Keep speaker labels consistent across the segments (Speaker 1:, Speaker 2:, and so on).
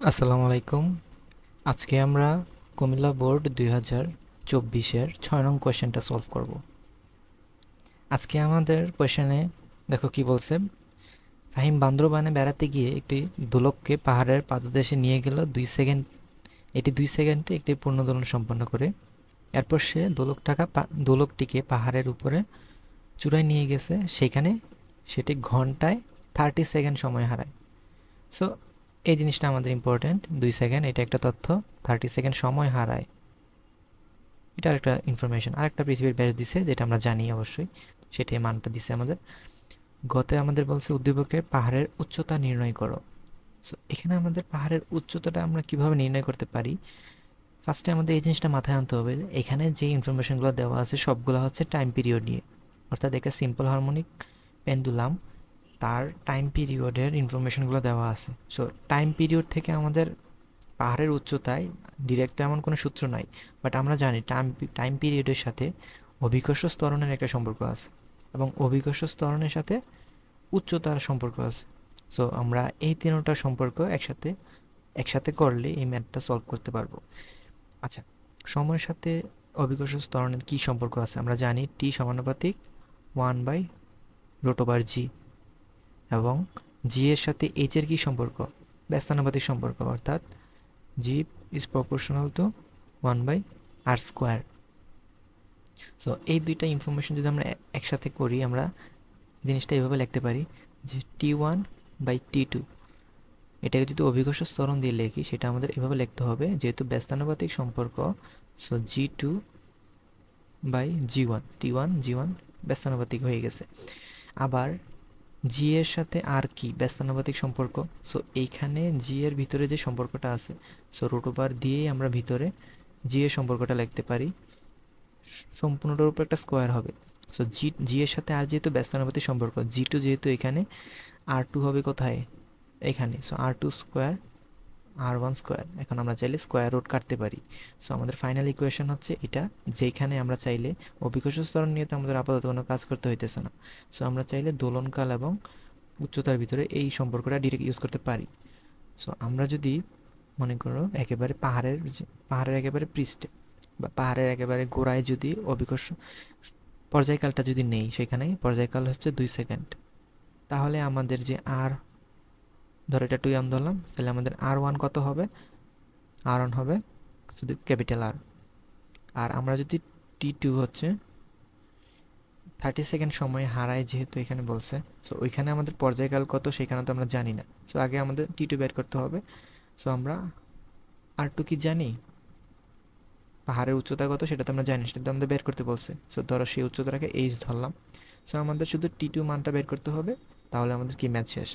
Speaker 1: আসসালামু আলাইকুম। আজকে আমরা কুমিল্লা বোর্ড 2024-এর 6 নং কোয়েশ্চেনটা সলভ করব। আজকে আমাদের কোয়েশ্চেনে দেখো কি বলছে। ফাহিম বান্দরবানে বেড়াতে গিয়ে একটি দোলককে পাহাড়ের পাদদেশে নিয়ে গেল 2 সেকেন্ড। এটি 2 সেকেন্ডে একটি পূর্ণ দোলন সম্পন্ন করে। এরপর সে দোলকটিকে পাহাড়ের উপরে চূড়ায় নিয়ে গেছে, সেখানে সেটি ঘন্টায় 30 সেকেন্ড সময় হারায়। সো এই জিনিসটা আমাদের ইম্পর্ট্যান্ট। 2 সেকেন্ড, এটা একটা তথ্য। 30 সেকেন্ড সময় হারায়, এটা আরেকটা ইনফরমেশন। আরেকটা পৃথিবীর ব্যাস দিছে, যেটা আমরা জানি অবশ্যই, সেটাই মানটা দিছে আমাদের। গতে আমাদের বলছে উদ্দীপকের পাহাড়ের উচ্চতা নির্ণয় করো। সো এখানে আমাদের পাহাড়ের উচ্চতাটা আমরা কিভাবে নির্ণয় করতে পারি। ফার্স্টে আমাদের এই জিনিসটা মাথায় আনতে হবে, এখানে যে ইনফরমেশনগুলো দেওয়া আছে সবগুলো হচ্ছে টাইম পিরিয়ড নিয়ে। অর্থাৎ একটা সিম্পল হারমোনিক পেন্ডুলাম, তার টাইম পিরিয়ডের ইনফরমেশনগুলো দেওয়া আছে। সো টাইম পিরিয়ড থেকে আমাদের পাহাড়ের উচ্চতায় ডিরেক্ট এমন কোনো সূত্র নাই, বাট আমরা জানি টাইম পিরিয়ডের সাথে অভিকর্ষ ত্বরণের একটা সম্পর্ক আছে, এবং অভিকর্ষ ত্বরণের সাথে উচ্চতার সম্পর্ক আছে। সো আমরা এই তিনটার সম্পর্ক একসাথে একসাথে করলে এই ম্যাথটা সলভ করতে পারবো। আচ্ছা, সময়ের সাথে অভিকর্ষ ত্বরণের কী সম্পর্ক আছে আমরা জানি, টি সমানুপাতিক 1/√/g, এবং জি এর সাথে এইচ এর কী সম্পর্ক, ব্যস্তানুপাতিক সম্পর্ক, অর্থাৎ G is proportional to 1/r²। So এই দুইটা ইনফরমেশন যদি আমরা একসাথে করি, আমরা জিনিসটা এভাবে লিখতে পারি যে T1/T2, এটাকে যদি অভিকর্ষ ত্বরণ দিয়ে লিখি, সেটা আমাদের এভাবে লিখতে হবে, যেহেতু ব্যস্তানুপাতিক সম্পর্ক। সো G2/G1, T1G1 ব্যস্তানুপাতিক হয়ে গেছে। আবার জি এর সাথে আর কি, ব্যস্তানুপাতিক সম্পর্ক। সো এইখানে জি এর ভিতরে যে সম্পর্কটা আছে, সো √/r দিয়েই আমরা ভিতরে জি এর সম্পর্কটা লিখতে পারি। সম্পূর্ণটার উপর একটা স্কোয়ার হবে। সো জি এর সাথে আর যেহেতু ব্যস্তানুপাতিক সম্পর্ক, G2 যেহেতু এখানে, R2 হবে কোথায়, এখানে। So R2² R1²। এখন আমরা চাইলে স্কোয়ার রুট কাটতে পারি। সো আমাদের ফাইনাল ইকুয়েশন হচ্ছে এটা, যেখানে আমরা চাইলে অভিকর্ষ ত্বরণ নিয়ে তো আমাদের আপাতত কোনো কাজ করতে হইতেছে না। সো আমরা চাইলে দোলনকাল এবং উচ্চতার ভিতরে এই সম্পর্কটা ডিরেক্ট ইউজ করতে পারি। সো আমরা যদি মনে করো একেবারে পাহাড়ের একেবারে পৃষ্ঠে বা পাহাড়ের একেবারে গোড়ায় যদি অভিকর্ষ পর্যায়কালটা যদি নেই, সেখানে পর্যায়কাল হচ্ছে 2 সেকেন্ড, তাহলে আমাদের যে আর, ধরো এটা 2 ধরলাম, তাহলে আমাদের R1 কত হবে, R1 হবে শুধু ক্যাপিটাল আর। আর আমরা যদি T2 হচ্ছে 30 সেকেন্ড সময় হারায় যেহেতু এখানে বলছে, সো ওইখানে আমাদের পর্যায়কাল কত সেখানে তো আমরা জানি না। সো আগে আমাদের T2 বের করতে হবে। সো আমরা R2 কি জানি, পাহাড়ের উচ্চতা কত সেটা তো আমরা জানি, সেটা তো আমাদের বের করতে বলছে। সো ধরো সেই উচ্চতাটাকে এইচ ধরলাম। সো আমাদের শুধু T2 মানটা বের করতে হবে, তাহলে আমাদের কি ম্যাথ শেষ।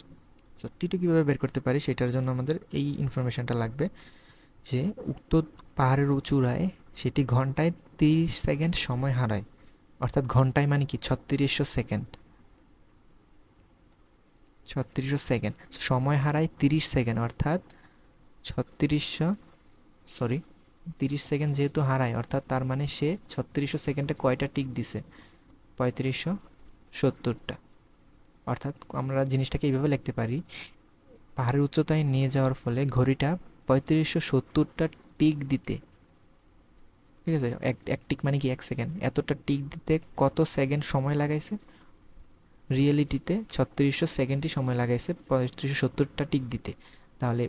Speaker 1: সো T2 কীভাবে বের করতে পারি, সেটার জন্য আমাদের এই ইনফরমেশানটা লাগবে, যে উক্ত পাহাড়ের চূড়ায় সেটি ঘন্টায় 30 সেকেন্ড সময় হারায়। অর্থাৎ ঘন্টায় মানে কি 3600 সেকেন্ড, 3600 সেকেন্ড সময় হারায় 30 সেকেন্ড, অর্থাৎ 3600, সরি 30 সেকেন্ড যেহেতু হারায়, অর্থাৎ তার মানে সে 3600 সেকেন্ডে কয়টা টিক দিছে, 3570টা। অর্থাৎ আমরা জিনিসটাকে এইভাবে লিখতে পারি, পাহাড়ের উচ্চতায় নিয়ে যাওয়ার ফলে ঘড়িটা 3570টা টিক দিতে, ঠিক আছে, এক টিক মানে কি 1 সেকেন্ড, এতটা টিক দিতে কত সেকেন্ড সময় লাগাইছে, রিয়েলিটিতে 3600 সেকেন্ডই সময় লাগাইছে 3570টা টিক দিতে। তাহলে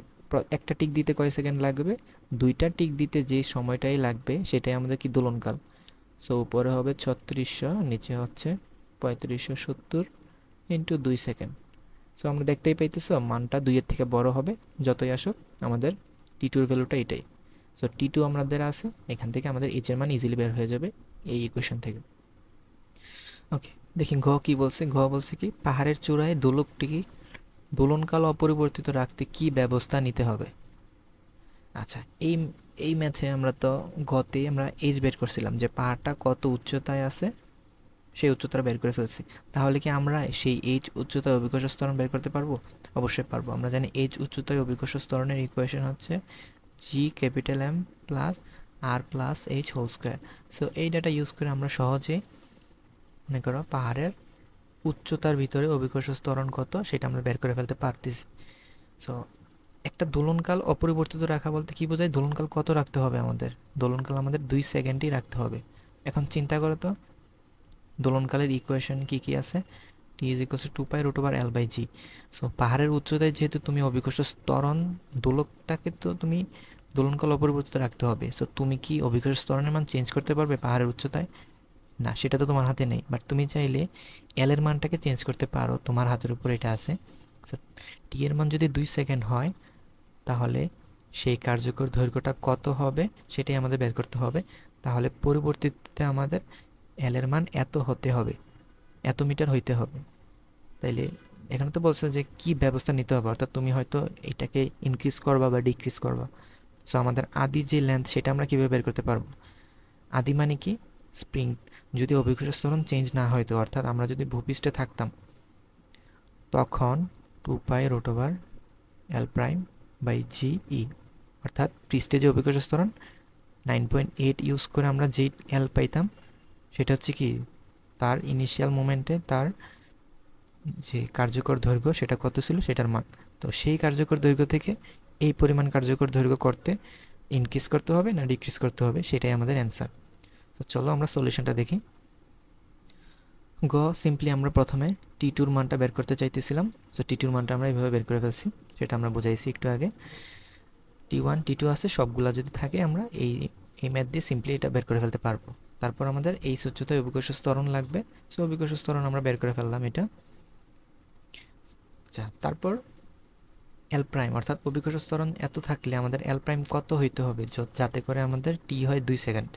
Speaker 1: একটা টিক দিতে কয় সেকেন্ড লাগবে, দুইটা টিক দিতে যে সময়টাই লাগবে সেটাই আমাদের কি দোলনকাল। সো উপরে হবে 3600, নিচে হচ্ছে 3570 ইন্টু 2 সেকেন্ড। সো আমরা দেখতেই পাইতেছো মানটা 2-এর থেকে বড় হবে যতই আসুক, আমাদের T2-র ভ্যালুটা এটাই। সো T2 আমাদের আছে, এখান থেকে আমাদের এইচের মান ইজিলি বের হয়ে যাবে এই ইকুয়েশন থেকে। ওকে, দেখি ঘ কি বলছে। ঘ বলছে কি, পাহাড়ের চূড়ায় দোলকটি দোলনকাল অপরিবর্তিত রাখতে কি ব্যবস্থা নিতে হবে। আচ্ছা, এই এই ম্যাথে আমরা তো গতে আমরা এইচ বের করছিলাম, যে পাহাড়টা কত উচ্চতায় আছে সেই উচ্চতা বের করে ফেলছি। তাহলে কি আমরা সেই এইচ উচ্চতায় অভিকর্ষ ত্বরণ বের করতে পারবো? অবশ্যই পারবো। আমরা জানি এইচ উচ্চতায় অভিকর্ষ ত্বরণের ইকুয়েশন হচ্ছে G M plus R plus H²। So এই ডাটা ইউজ করে আমরা সহজে মনে করো পাহাড়ের উচ্চতার ভিতরে অভিকর্ষ ত্বরণ কত সেটা আমরা বের করে ফেলতে পারতেছি। সো একটা দোলনকাল অপরিবর্তিত রাখা বলতে কি বোঝায়? দোলনকাল কত রাখতে হবে আমাদের? দোলনকাল আমাদের 2 সেকেন্ডই রাখতে হবে। এখন চিন্তা করো তো, দোলনকালের ইকুয়েশন কি কি আছে? T is equals to 2 pi root over L by G. So পাহাড়ের উচ্চতায় যেহেতু তুমি অভিকর্ষ ত্বরণ দোলকটাকে তো তুমি দোলনকাল অপরিবর্তিত রাখতে হবে। সো তুমি কি অভিকর্ষ ত্বরণের মান চেঞ্জ করতে পারবে পাহাড়ের উচ্চতায়? না, সেটা তো তোমার হাতে নেই। বাট তুমি চাইলে এল এর মানটাকে চেঞ্জ করতে পারো, তোমার হাতের উপর এটা আছে। সো টি এর মান যদি 2 সেকেন্ড হয়, তাহলে সেই কার্যকর দৈর্ঘ্যটা কত হবে সেটাই আমাদের বের করতে হবে। তাহলে পরিবর্তিতে আমাদের এল এর মান এত হতে হবে, এত মিটার হইতে হবে। তাইলে এখানে তো বলছে যে কি ব্যবস্থা নিতে হবে, অর্থাৎ তুমি হয়তো এটাকে ইনক্রিজ করবা বা ডিক্রিজ করবা। সো আমাদের আদি যে লেন্থ সেটা আমরা কীভাবে বের করতে পারবো? আদি মানে কি? স্প্রিং যদি অভিকর্ষ ত্বরণ চেঞ্জ না হইতো, অর্থাৎ আমরা যদি ভূপৃষ্ঠে থাকতাম, তখন 2 pi root over L prime by G E, অর্থাৎ পৃষ্ঠে যে অভিকর্ষ ত্বরণ 9.8 ইউজ করে আমরা যে এল পাইতাম, সেটা হচ্ছে কি তার ইনিশিয়াল মোমেন্টে তার যে কার্যকর দৈর্ঘ্য সেটা কত ছিল সেটার মান। তো সেই কার্যকর দৈর্ঘ্য থেকে এই পরিমাণ কার্যকর দৈর্ঘ্য করতে ইনক্রিজ করতে হবে না ডিক্রিজ করতে হবে, সেটাই আমাদের অ্যান্সার। তো চলো আমরা সলিউশনটা দেখি। গ, সিম্পলি আমরা প্রথমে টি টুর মানটা বের করতে চাইতেছিলাম। তো টি টুর মানটা আমরা এইভাবে বের করে ফেলছি, সেটা আমরা বুঝাইছি একটু আগে। টি1 টি2 আছে, সবগুলা যদি থাকে আমরা এই ম্যাথ দিয়ে সিম্পলি এটা বের করে ফেলতে পারবো। তারপর আমাদের এই উচ্চতায় অভিকর্ষ ত্বরণ লাগবে। সো অভিকর্ষ ত্বরণ আমরা বের করে ফেললাম এটা। আচ্ছা, তারপর এল প্রাইম, অর্থাৎ অভিকর্ষ ত্বরণ এত থাকলে আমাদের এল প্রাইম কত হইতে হবে যাতে করে আমাদের টি হয় 2 সেকেন্ড,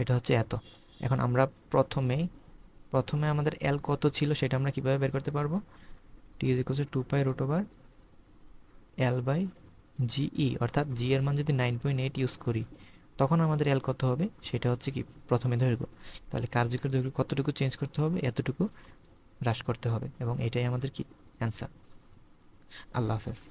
Speaker 1: এটা হচ্ছে এত। এখন আমরা প্রথমে আমাদের এল কত ছিল সেটা আমরা কীভাবে বের করতে পারবো? T is equals to 2 pi root over L by G E, অর্থাৎ জি এর মান যদি 9.8 ইউজ করি, তখন আমাদের এল কত হবে সেটা হচ্ছে কি প্রথমে দৈর্ঘ্য। তাহলে কার্যকর দৈর্ঘ্য কতটুকু চেঞ্জ করতে হবে? এতটুকু হ্রাস করতে হবে, এবং এটাই আমাদের কি অ্যান্সার। আল্লাহ হাফেজ।